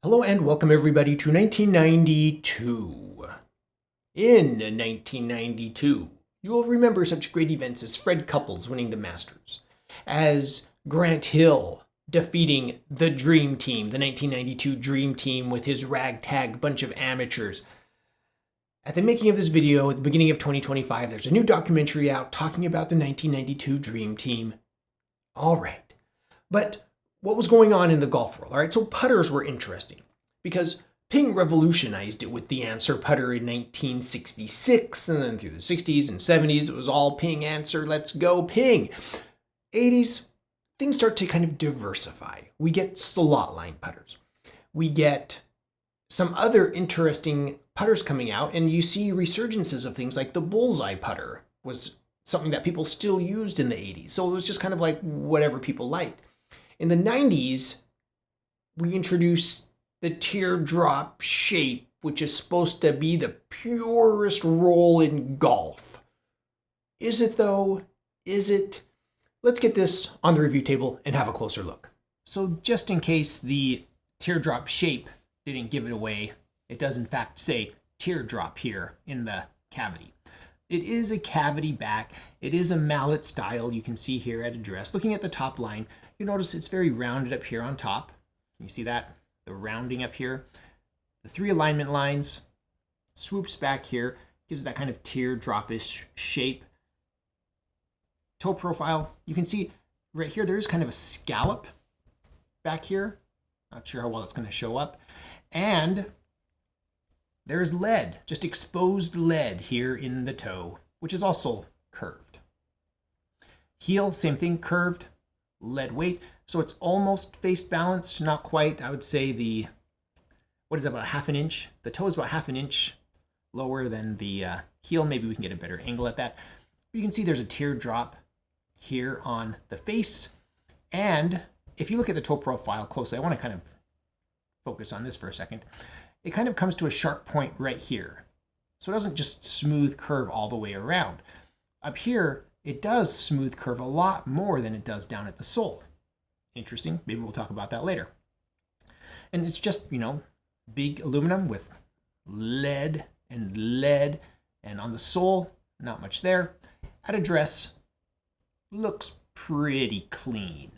Hello and welcome everybody to 1992. In 1992, you will remember such great events as Fred Couples winning the Masters, as Grant Hill defeating the Dream Team, the 1992 Dream Team with his ragtag bunch of amateurs. At the making of this video, at the beginning of 2025, there's a new documentary out talking about the 1992 Dream Team. All right, but what was going on in the golf world? All right, so putters were interesting because Ping revolutionized it with the Answer putter in 1966, and then through the 60s and 70s, it was all Ping Answer, let's go Ping. 80s, things start to kind of diversify. We get slot line putters. We get some other interesting putters coming out, and you see resurgences of things like the bullseye putter was something that people still used in the 80s. So it was just kind of like whatever people liked. In the 90s, we introduced the teardrop shape, which is supposed to be the purest roll in golf. Is it though? Is it? Let's get this on the review table and have a closer look. So just in case the teardrop shape didn't give it away, it does in fact say teardrop here in the cavity. It is a cavity back. It is a mallet style. You can see here at address. Looking at the top line, you notice it's very rounded up here on top. You see that? The rounding up here. The three alignment lines swoops back here, gives it that kind of teardrop-ish shape. Toe profile, you can see right here, there is kind of a scallop back here. Not sure how well it's going to show up. And there's lead, just exposed lead here in the toe, which is also curved. Heel, same thing, curved, lead weight. So it's almost face balanced, not quite. I would say about half an inch? The toe is about half an inch lower than the heel. Maybe we can get a better angle at that. You can see there's a teardrop here on the face. And if you look at the toe profile closely, I want to kind of focus on this for a second. It kind of comes to a sharp point right here. So it doesn't just smooth curve all the way around. Up here, it does smooth curve a lot more than it does down at the sole. Interesting. Maybe we'll talk about that later. And it's just, big aluminum with lead, and on the sole, not much there. At address, looks pretty clean.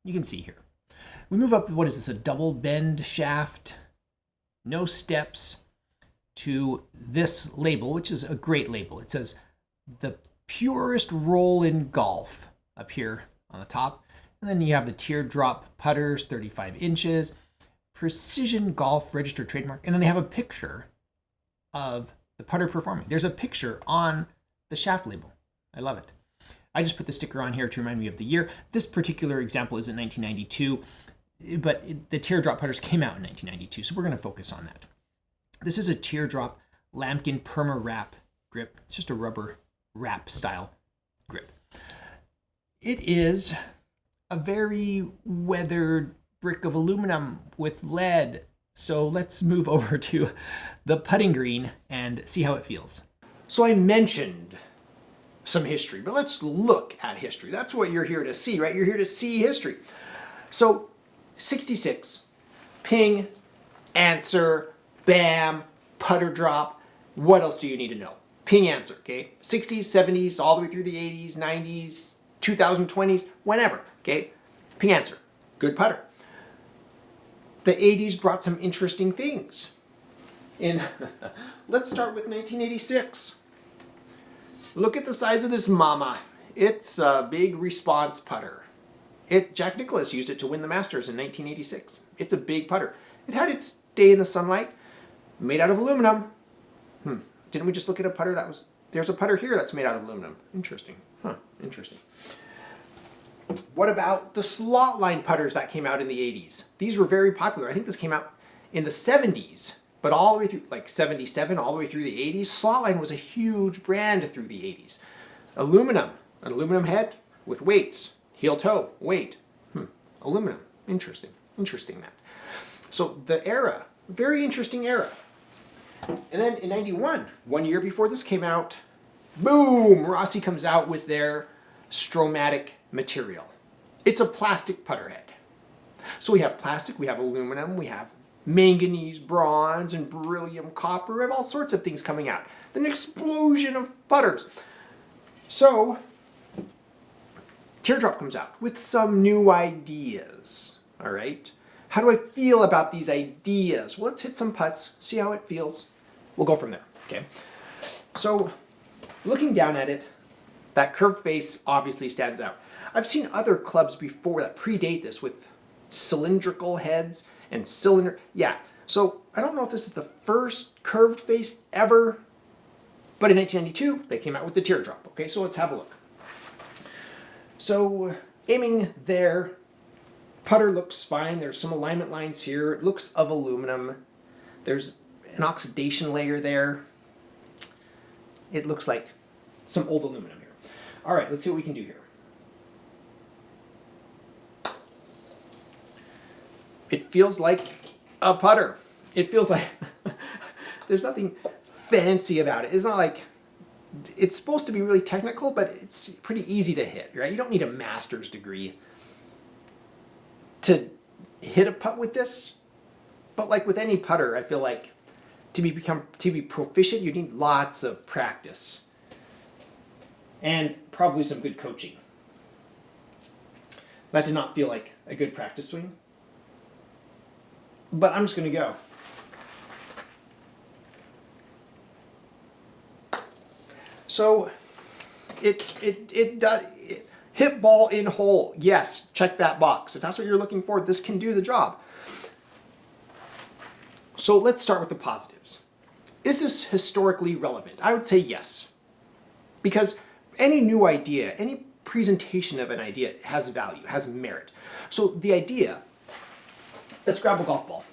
You can see here. We move up, what is this, a double bend shaft, no steps, to this label, which is a great label. It says, the purest roll in golf, up here on the top. And then you have the teardrop putters, 35 inches, precision golf registered trademark. And then they have a picture of the putter performing. There's a picture on the shaft label. I love it. I just put the sticker on here to remind me of the year. This particular example is in 1992, but the teardrop putters came out in 1992, so we're going to focus on that. This is a teardrop lambkin perma wrap grip. It's just a rubber wrap style grip. It is a very weathered brick of aluminum with lead. So let's move over to the putting green and see how it feels. So I mentioned some history, but let's look at history. That's what you're here to see, right? You're here to see history. So 66, Ping, Answer, Bam, putter drop. What else do you need to know? Ping Answer, okay? 60s, 70s, all the way through the 80s, 90s, 2020s, whenever, okay? Ping Answer, good putter. The 80s brought some interesting things. Let's start with 1986. Look at the size of this mama. It's a big response putter. Jack Nicklaus used it to win the Masters in 1986. It's a big putter. It had its day in the sunlight, made out of aluminum. Didn't we just look at a putter there's a putter here that's made out of aluminum. Interesting. Interesting. What about the slot line putters that came out in the 80s? These were very popular. I think this came out in the 70s, but all the way through, like 77, all the way through the 80s. Slot line was a huge brand through the 80s. Aluminum, an aluminum head with weights, heel toe, weight. Aluminum, interesting that. So the era, very interesting era. And then in 91, 1 year before this came out, boom, Rossi comes out with their Stromatic material. It's a plastic putter head. So we have plastic, we have aluminum, we have manganese, bronze, and beryllium copper. We have all sorts of things coming out. An explosion of putters. So Teardrop comes out with some new ideas. All right. How do I feel about these ideas? Well, let's hit some putts, see how it feels. We'll go from there. Okay. So looking down at it, that curved face obviously stands out. I've seen other clubs before that predate this with cylindrical heads and cylinder. Yeah. So I don't know if this is the first curved face ever, but in 1992, they came out with the Teardrop. Okay, so let's have a look. So aiming there, putter looks fine. There's some alignment lines here. It looks of aluminum. There's an oxidation layer there. It looks like some old aluminum here. All right, let's see what we can do here. It feels like a putter. It feels like there's nothing fancy about it. It's not like, it's supposed to be really technical, but it's pretty easy to hit, right? You don't need a master's degree to hit a putt with this. But like with any putter, I feel like to be proficient, you need lots of practice and probably some good coaching. That did not feel like a good practice swing, but I'm just going to go. So it does hit ball in hole. Yes, check that box. If that's what you're looking for, this can do the job. So let's start with the positives. Is this historically relevant? I would say yes. Because any new idea, any presentation of an idea has value, has merit. So the idea, let's grab a golf ball,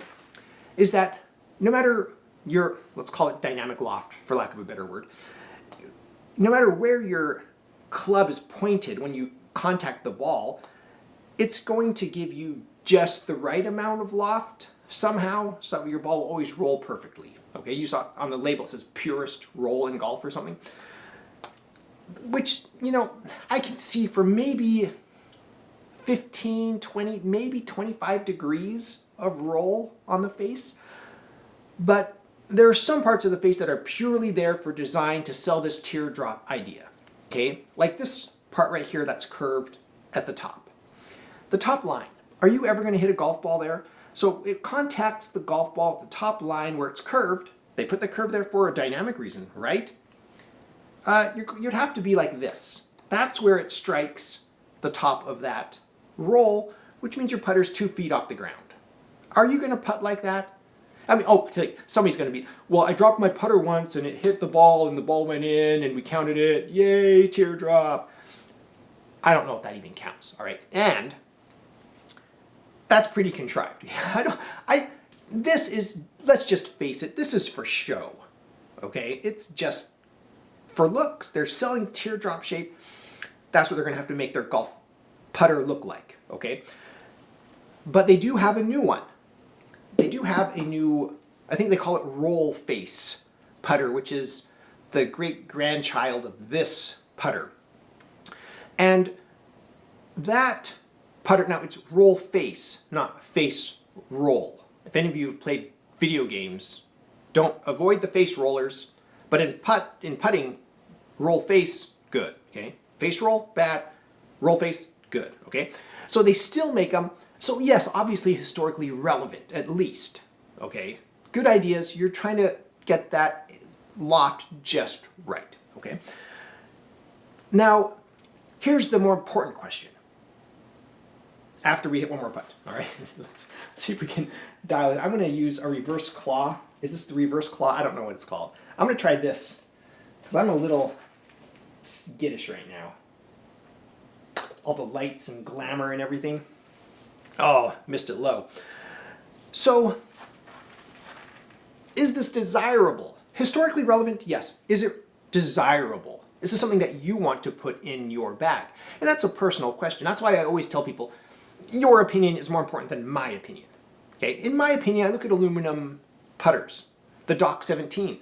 is that no matter your, let's call it dynamic loft, for lack of a better word, no matter where your club is pointed when you contact the ball, it's going to give you just the right amount of loft somehow, so your ball will always roll perfectly. Okay, you saw on the label it says purest roll in golf or something, which, you know, I can see for maybe 15, 20, maybe 25 degrees of roll on the face. But there are some parts of the face that are purely there for design to sell this teardrop idea. Okay, like this part right here that's curved at the top. The top line. Are you ever going to hit a golf ball there? So it contacts the golf ball at the top line where it's curved. They put the curve there for a dynamic reason, right? You'd have to be like this. That's where it strikes the top of that roll, which means your putter's 2 feet off the ground. Are you going to putt like that? I mean, oh, somebody's going to be, well, I dropped my putter once and it hit the ball and the ball went in and we counted it. Yay, teardrop. I don't know if that even counts, all right? And that's pretty contrived. This is, let's just face it, this is for show, okay? It's just for looks. They're selling teardrop shape. That's what they're going to have to make their golf putter look like, okay? But they do have a new one. They do have a new, I think they call it roll face putter, which is the great grandchild of this putter. And that putter, now it's roll face, not face roll. If any of you have played video games, don't avoid the face rollers, but in putting, roll face, good, okay? Face roll, bad, roll face, good, okay? So they still make them, so yes, obviously historically relevant, at least, okay? Good ideas, you're trying to get that loft just right, okay? Now, here's the more important question. After we hit one more putt, all right? Let's see if we can dial it. I'm gonna use a reverse claw. Is this the reverse claw? I don't know what it's called. I'm gonna try this, because I'm a little skittish right now. All the lights and glamour and everything. Oh, missed it low. So, is this desirable? Historically relevant? Yes. Is it desirable? Is this something that you want to put in your bag? And that's a personal question. That's why I always tell people, your opinion is more important than my opinion. Okay? In my opinion, I look at aluminum putters. The Doc 17.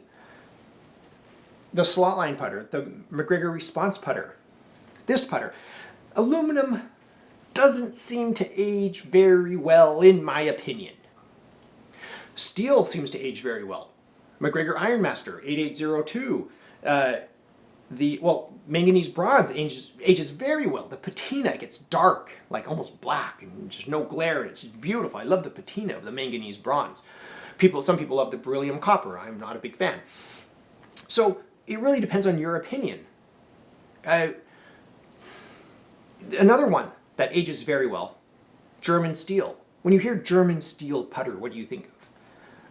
The slot line putter. The McGregor response putter. This putter. Aluminum doesn't seem to age very well, in my opinion. Steel seems to age very well. McGregor Ironmaster 8802. Manganese bronze ages very well. The patina gets dark, like almost black, and just no glare. It's beautiful. I love the patina of the manganese bronze. Some people love the beryllium copper. I'm not a big fan. So it really depends on your opinion. Another one that ages very well, German steel. When you hear German steel putter, what do you think of?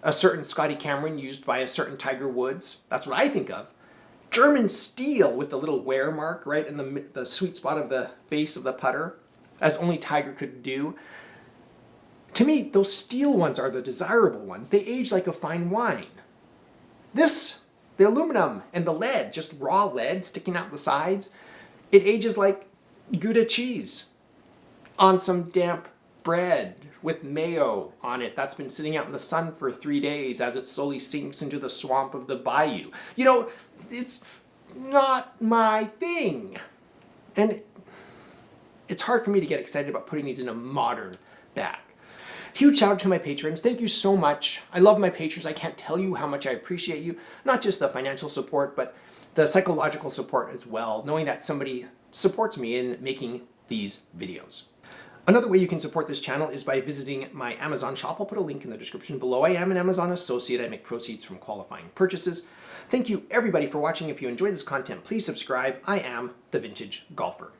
A certain Scotty Cameron used by a certain Tiger Woods. That's what I think of. German steel with the little wear mark right in the sweet spot of the face of the putter, as only Tiger could do. To me, those steel ones are the desirable ones. They age like a fine wine. The aluminum and the lead, just raw lead sticking out the sides, it ages like Gouda cheese on some damp bread with mayo on it that's been sitting out in the sun for 3 days as it slowly sinks into the swamp of the bayou. You know, it's not my thing. And it's hard for me to get excited about putting these in a modern bag. Huge shout out to my patrons. Thank you so much. I love my patrons. I can't tell you how much I appreciate you. Not just the financial support, but the psychological support as well, knowing that somebody supports me in making these videos. Another way you can support this channel is by visiting my Amazon shop. I'll put a link in the description below. I am an Amazon associate. I make proceeds from qualifying purchases. Thank you everybody for watching. If you enjoy this content, please subscribe. I am the Vintage Golfer.